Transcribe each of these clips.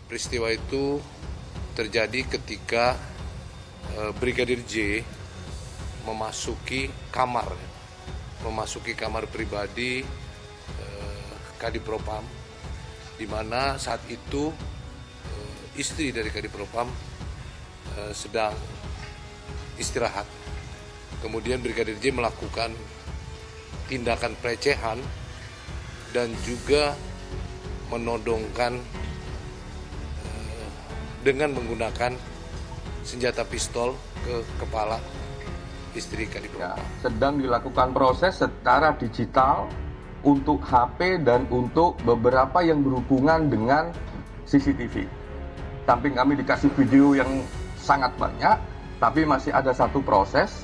Peristiwa itu terjadi ketika Brigadir J memasuki kamar pribadi Kadipropam, di mana saat itu istri dari Kadipropam sedang istirahat. Kemudian Brigadir J melakukan tindakan pelecehan dan juga menodongkan dengan menggunakan senjata pistol ke kepala istri Kadipropam. Sedang dilakukan proses secara digital untuk HP dan untuk beberapa yang berhubungan dengan CCTV. Samping kami dikasih video yang sangat banyak, tapi masih ada satu proses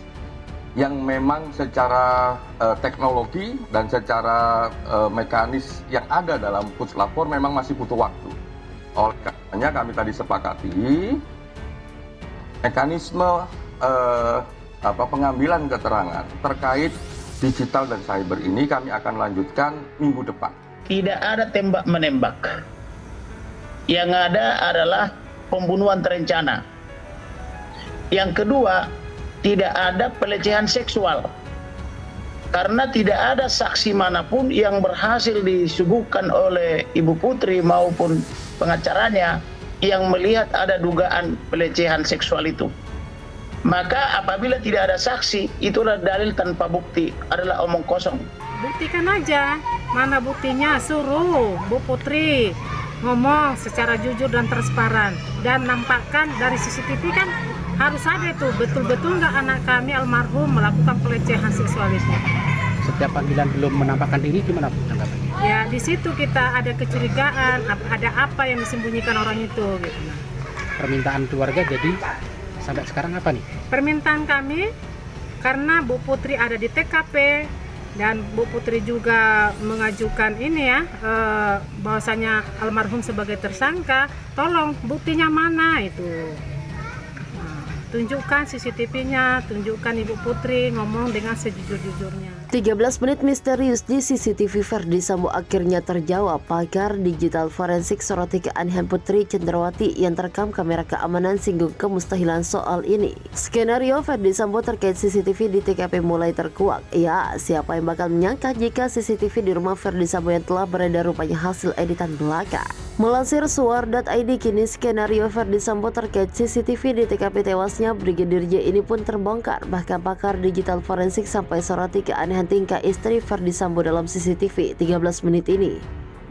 yang memang secara teknologi dan secara mekanis yang ada dalam puslapor memang masih butuh waktu. Oleh karenanya kami tadi sepakati mekanisme pengambilan keterangan terkait digital dan cyber ini kami akan lanjutkan minggu depan. Tidak ada tembak-menembak. Yang ada adalah pembunuhan terencana. Yang kedua, tidak ada pelecehan seksual. Karena tidak ada saksi manapun yang berhasil disuguhkan oleh Ibu Putri maupun pengacaranya yang melihat ada dugaan pelecehan seksual itu. Maka apabila tidak ada saksi, itulah dalil tanpa bukti, adalah omong kosong. Buktikan aja, mana buktinya, suruh Bu Putri ngomong secara jujur dan transparan. Dan nampakkan dari CCTV kan harus ada itu, betul-betul nggak anak kami almarhum melakukan pelecehan seksual itu. Setiap panggilan belum menampakkan diri, gimana Bu tanggapannya? Ya di situ kita ada kecurigaan, ada apa yang disembunyikan orang itu gitu. Permintaan keluarga jadi sampai sekarang apa nih? Permintaan kami karena Bu Putri ada di TKP dan Bu Putri juga mengajukan ini ya bahwasanya almarhum sebagai tersangka, tolong buktinya mana itu. Tunjukkan CCTV-nya, tunjukkan Ibu Putri ngomong dengan sejujur-jujurnya. 13 menit misterius di CCTV Verdi Sambo akhirnya terjawab. Pakar digital forensik soroti keanehan Putri Cendrawati yang terekam kamera keamanan singgung kemustahilan soal ini. Skenario Verdi Sambo terkait CCTV di TKP mulai terkuak. Ya, siapa yang bakal menyangka jika CCTV di rumah Verdi Sambo yang telah beredar rupanya hasil editan belaka. Melansir suar.id, kini skenario Verdi Sambo terkait CCTV di TKP tewasnya Brigadir J ini pun terbongkar. Bahkan pakar digital forensik sampai soroti keanehan tingkah istri Verdi Sambo dalam CCTV 13 menit ini.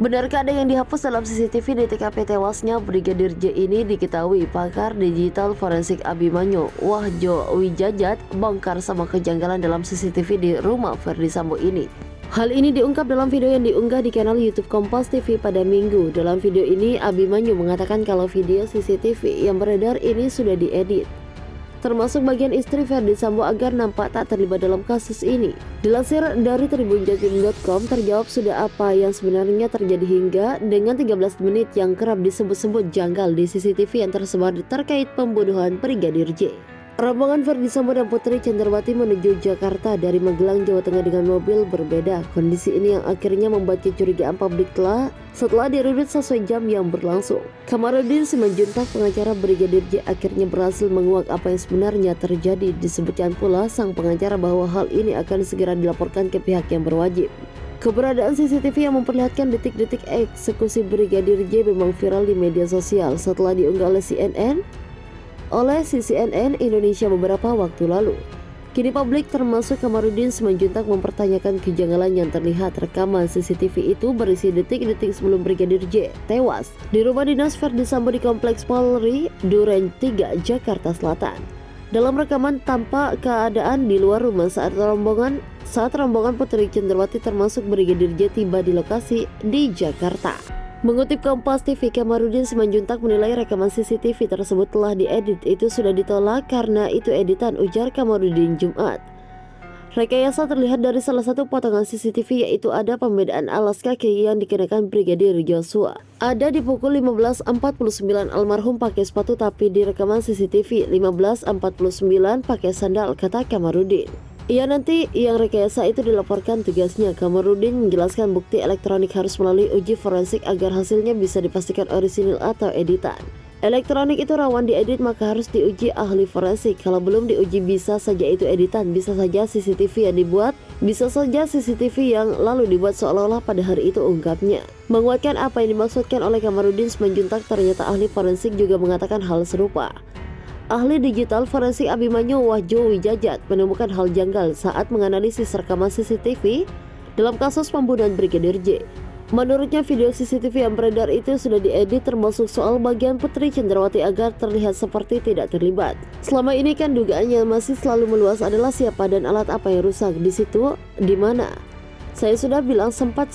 Benarkah ada yang dihapus dalam CCTV di TKP tewasnya Brigadir J ini? Diketahui pakar digital forensik Abimanyu Wahjo Wijajat bongkar sama kejanggalan dalam CCTV di rumah Verdi Sambo ini. Hal ini diungkap dalam video yang diunggah di kanal YouTube Kompas TV pada Minggu. Dalam video ini, Abimanyu mengatakan kalau video CCTV yang beredar ini sudah diedit, termasuk bagian istri Verdi Sambo agar nampak tak terlibat dalam kasus ini. Dilansir dari tribunjatim.com, terjawab sudah apa yang sebenarnya terjadi hingga dengan 13 menit yang kerap disebut-sebut janggal di CCTV yang tersebar terkait pembunuhan Brigadir J. Rombongan Verdi Sambo dan Putri Cendrawati menuju Jakarta dari Magelang, Jawa Tengah dengan mobil berbeda. Kondisi ini yang akhirnya membuat kecurigaan publik setelah diribut sesuai jam yang berlangsung. Kamarudin Simanjuntak, pengacara Brigadir J, akhirnya berhasil menguak apa yang sebenarnya terjadi. Disebutkan pula sang pengacara bahwa hal ini akan segera dilaporkan ke pihak yang berwajib. Keberadaan CCTV yang memperlihatkan detik-detik eksekusi Brigadir J memang viral di media sosial setelah diunggah oleh CNN Indonesia beberapa waktu lalu. Kini publik termasuk Kamarudin Simanjuntak mempertanyakan kejanggalan yang terlihat. Rekaman CCTV itu berisi detik-detik sebelum Brigadir J tewas di rumah dinas Verdi Sambo di Kompleks Polri Duren 3, Jakarta Selatan. Dalam rekaman tampak keadaan di luar rumah saat rombongan Putri Cendrawati termasuk Brigadir J tiba di lokasi di Jakarta. Mengutip Kompas TV, Kamarudin Simanjuntak menilai rekaman CCTV tersebut telah diedit. Itu sudah ditolak karena itu editan, ujar Kamarudin Jumat. Rekayasa terlihat dari salah satu potongan CCTV, yaitu ada pembedaan alas kaki yang dikenakan Brigadir Joshua. Ada di pukul 15.49 almarhum pakai sepatu, tapi di rekaman CCTV 15.49 pakai sandal, kata Kamarudin. Nanti yang rekayasa itu dilaporkan tugasnya. Kamarudin menjelaskan bukti elektronik harus melalui uji forensik agar hasilnya bisa dipastikan orisinil atau editan. Elektronik itu rawan diedit, maka harus diuji ahli forensik. Kalau belum diuji bisa saja itu editan, bisa saja CCTV yang dibuat, bisa saja CCTV yang lalu dibuat seolah-olah pada hari itu, ungkapnya. Menguatkan apa yang dimaksudkan oleh Kamarudin Simanjuntak, ternyata ahli forensik juga mengatakan hal serupa. Ahli digital forensik Abimanyu Wahjo Wijajat menemukan hal janggal saat menganalisis rekaman CCTV dalam kasus pembunuhan Brigadir J. Menurutnya video CCTV yang beredar itu sudah diedit termasuk soal bagian Putri Cendrawati agar terlihat seperti tidak terlibat. Selama ini kan dugaannya masih selalu meluas adalah siapa dan alat apa yang rusak di situ, di mana. Saya sudah bilang sempat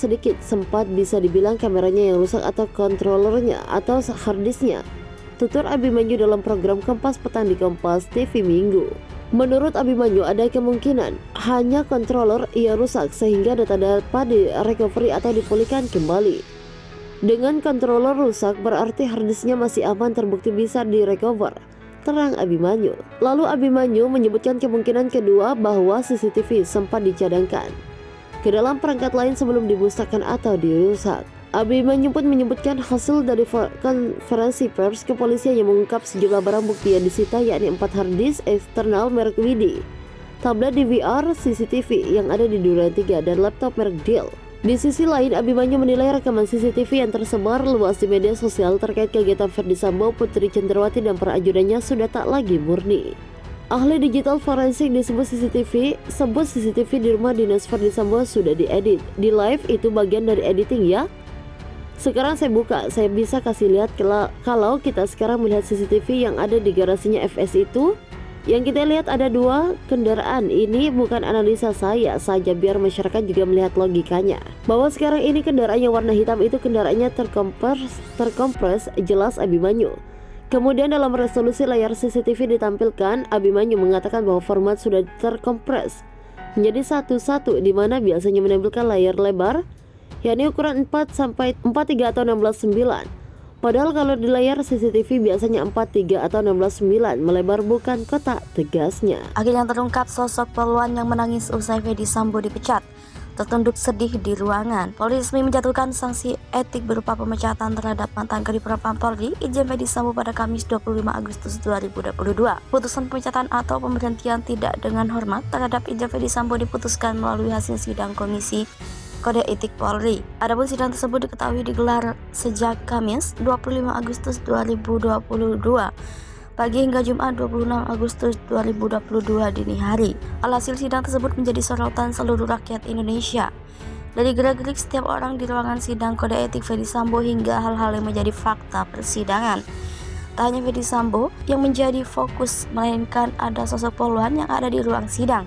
bisa dibilang kameranya yang rusak atau controllernya atau harddisknya. Tutur Abimanyu dalam program Kompas Petang di Kompas TV Minggu. Menurut Abimanyu ada kemungkinan hanya controller yang rusak sehingga data dapat direcovery atau dipulihkan kembali. Dengan controller rusak berarti harddisknya masih aman, terbukti bisa direcover, terang Abimanyu. Lalu Abimanyu menyebutkan kemungkinan kedua bahwa CCTV sempat dicadangkan ke dalam perangkat lain sebelum dimusnahkan atau dirusak. Abimanyu pun menyebutkan hasil dari konferensi pers kepolisian yang mengungkap sejumlah barang bukti yang disita, yakni 4 harddisk eksternal merek Widi, tablet DVR CCTV yang ada di Duren 3, dan laptop merek Dell. Di sisi lain, Abimanyu menilai rekaman CCTV yang tersebar luas di media sosial terkait kegiatan Ferdy Sambo, Putri Cendrawati, dan para ajudannya sudah tak lagi murni. Ahli digital forensik sebut CCTV di rumah dinas Ferdy Sambo sudah diedit. Di live itu bagian dari editing ya. Sekarang saya buka, saya bisa kasih lihat kalau kita sekarang melihat CCTV yang ada di garasinya FS itu. Yang kita lihat ada 2 kendaraan. Ini bukan analisa saya saja, biar masyarakat juga melihat logikanya. Bahwa sekarang ini kendaraan yang warna hitam itu kendaraannya terkompres, jelas Abimanyu. Kemudian dalam resolusi layar CCTV ditampilkan, Abimanyu mengatakan bahwa format sudah terkompres menjadi 1:1, di mana biasanya menampilkan layar lebar yakni ukuran 4:43 atau 16:9. Padahal kalau di layar CCTV biasanya 43 atau 16:9, melebar bukan kotak, tegasnya. Akhirnya terungkap sosok poluan yang menangis usai Ferdy Sambo dipecat. Tertunduk sedih di ruangan. Polri resmi menjatuhkan sanksi etik berupa pemecatan terhadap mantan Kadipropam Polri Irjen Ferdy Sambo pada Kamis 25 Agustus 2022. Putusan pemecatan atau pemberhentian tidak dengan hormat terhadap Irjen Ferdy Sambo diputuskan melalui hasil sidang Komisi Kode Etik Polri. Adapun sidang tersebut diketahui digelar sejak Kamis 25 Agustus 2022 pagi hingga Jumat 26 Agustus 2022 dini hari. Alhasil sidang tersebut menjadi sorotan seluruh rakyat Indonesia. Dari gerak-gerik setiap orang di ruangan sidang Kode Etik Ferdy Sambo hingga hal-hal yang menjadi fakta persidangan. Tak hanya Ferdy Sambo yang menjadi fokus, melainkan ada sosok poluan yang ada di ruang sidang.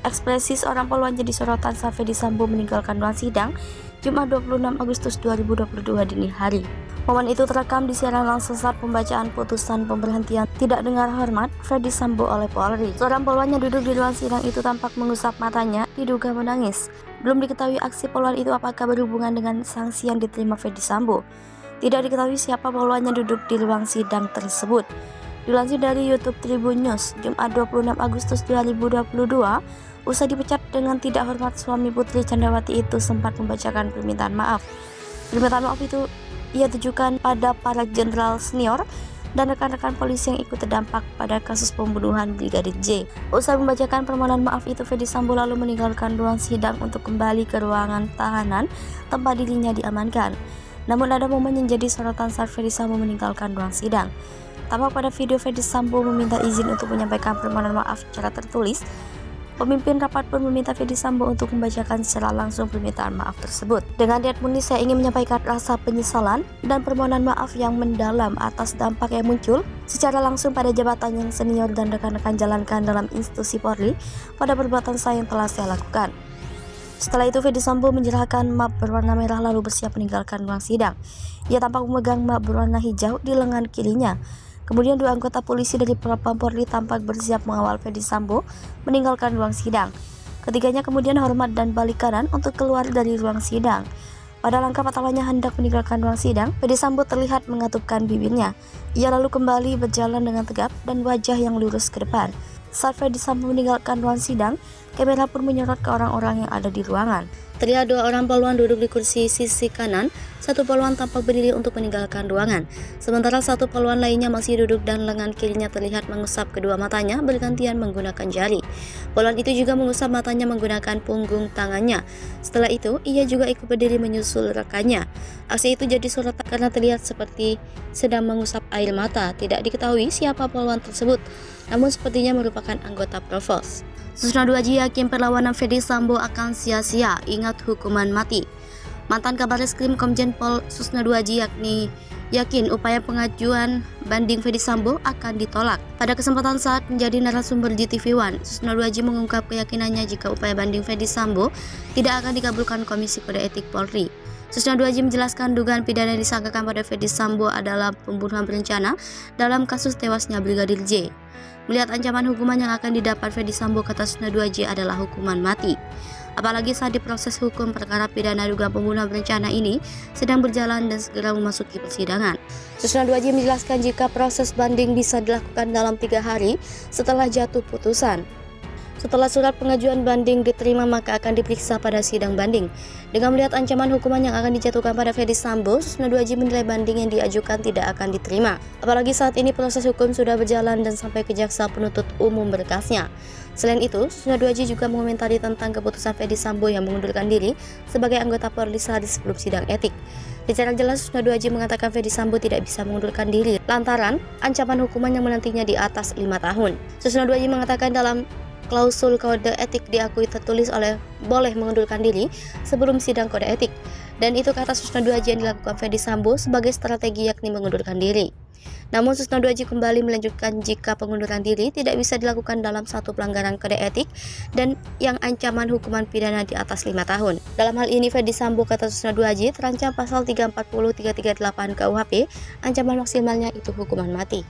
Ekspresi seorang poluan jadi sorotan saat Ferdy Sambo meninggalkan ruang sidang Jumat 26 Agustus 2022 dini hari. Momen itu terekam di siaran langsung saat pembacaan putusan pemberhentian tidak dengar hormat Ferdy Sambo oleh Polri. Seorang poluan yang duduk di ruang sidang itu tampak mengusap matanya, diduga menangis. Belum diketahui aksi poluan itu apakah berhubungan dengan sanksi yang diterima Ferdy Sambo. Tidak diketahui siapa poluan yang duduk di ruang sidang tersebut. Dilansir dari YouTube Tribun News, Jumat 26 Agustus 2022, usai dipecat dengan tidak hormat, suami Putri Cendrawati itu sempat membacakan permintaan maaf. Permintaan maaf itu ia tujukan pada para jenderal senior dan rekan-rekan polisi yang ikut terdampak pada kasus pembunuhan Brigadir J. Usai membacakan permohonan maaf itu, Ferdy Sambo lalu meninggalkan ruang sidang untuk kembali ke ruangan tahanan tempat dirinya diamankan. Namun ada momen yang jadi sorotan saat Ferdy Sambo meninggalkan ruang sidang. Tampak pada video Ferdy Sambo meminta izin untuk menyampaikan permohonan maaf secara tertulis. Pemimpin rapat pun meminta Ferdy Sambo untuk membacakan secara langsung permintaan maaf tersebut. Dengan niat murni, saya ingin menyampaikan rasa penyesalan dan permohonan maaf yang mendalam atas dampak yang muncul secara langsung pada jabatan yang senior dan rekan-rekan jalankan dalam institusi Polri pada perbuatan saya yang telah saya lakukan. Setelah itu, Ferdy Sambo menyerahkan map berwarna merah lalu bersiap meninggalkan ruang sidang. Ia tampak memegang map berwarna hijau di lengan kirinya. Kemudian 2 anggota polisi dari Propam Polri tampak bersiap mengawal Ferdy Sambo meninggalkan ruang sidang. Ketiganya kemudian hormat dan balik kanan untuk keluar dari ruang sidang. Pada langkah pertamanya hendak meninggalkan ruang sidang, Ferdy Sambo terlihat mengatupkan bibirnya. Ia lalu kembali berjalan dengan tegap dan wajah yang lurus ke depan. Saat Ferdy Sambo meninggalkan ruang sidang, Kamera pun menyorot ke orang-orang yang ada di ruangan. Terlihat 2 orang poluan duduk di kursi sisi kanan, 1 poluan tampak berdiri untuk meninggalkan ruangan. Sementara 1 poluan lainnya masih duduk dan lengan kirinya terlihat mengusap kedua matanya bergantian menggunakan jari. Poluan itu juga mengusap matanya menggunakan punggung tangannya. Setelah itu, ia juga ikut berdiri menyusul rekannya. Aksi itu jadi sorotan karena terlihat seperti sedang mengusap air mata. Tidak diketahui siapa poluan tersebut, namun sepertinya merupakan anggota Provos. Susno 2J yakin perlawanan Ferdy Sambo akan sia-sia, ingat hukuman mati. Mantan Kabareskrim Komjen Pol Susno 2J yakin upaya pengajuan banding Ferdy Sambo akan ditolak. Pada kesempatan saat menjadi narasumber di TV One, Susno 2J mengungkap keyakinannya jika upaya banding Ferdy Sambo tidak akan dikabulkan Komisi Kode Etik Polri. Susno 2J menjelaskan dugaan pidana yang disangkakan pada Ferdy Sambo adalah pembunuhan berencana dalam kasus tewasnya Brigadir J. Melihat ancaman hukuman yang akan didapat Ferdy Sambo, kata Susno 2J adalah hukuman mati. Apalagi saat diproses hukum perkara pidana dugaan pembunuhan berencana ini sedang berjalan dan segera memasuki persidangan. Susno 2J menjelaskan jika proses banding bisa dilakukan dalam 3 hari setelah jatuh putusan. Setelah surat pengajuan banding diterima, maka akan diperiksa pada sidang banding. Dengan melihat ancaman hukuman yang akan dijatuhkan pada Ferdy Sambo, Susno 2J menilai banding yang diajukan tidak akan diterima. Apalagi saat ini proses hukum sudah berjalan dan sampai ke jaksa penuntut umum berkasnya. Selain itu, Susno 2J juga mengomentari tentang keputusan Ferdy Sambo yang mengundurkan diri sebagai anggota Polri sehari sebelum sidang etik. Secara jelas, Susno 2J mengatakan Ferdy Sambo tidak bisa mengundurkan diri lantaran ancaman hukuman yang menantinya di atas 5 tahun. Susno 2J mengatakan dalam klausul kode etik diakui tertulis boleh mengundurkan diri sebelum sidang kode etik. Dan itu kata Susno 2J yang dilakukan Ferdy Sambo sebagai strategi yakni mengundurkan diri. Namun Susno 2J kembali melanjutkan jika pengunduran diri tidak bisa dilakukan dalam satu pelanggaran kode etik dan yang ancaman hukuman pidana di atas 5 tahun. Dalam hal ini Ferdy Sambo, kata Susno 2J, terancam pasal 340 338 KUHP, ancaman maksimalnya itu hukuman mati.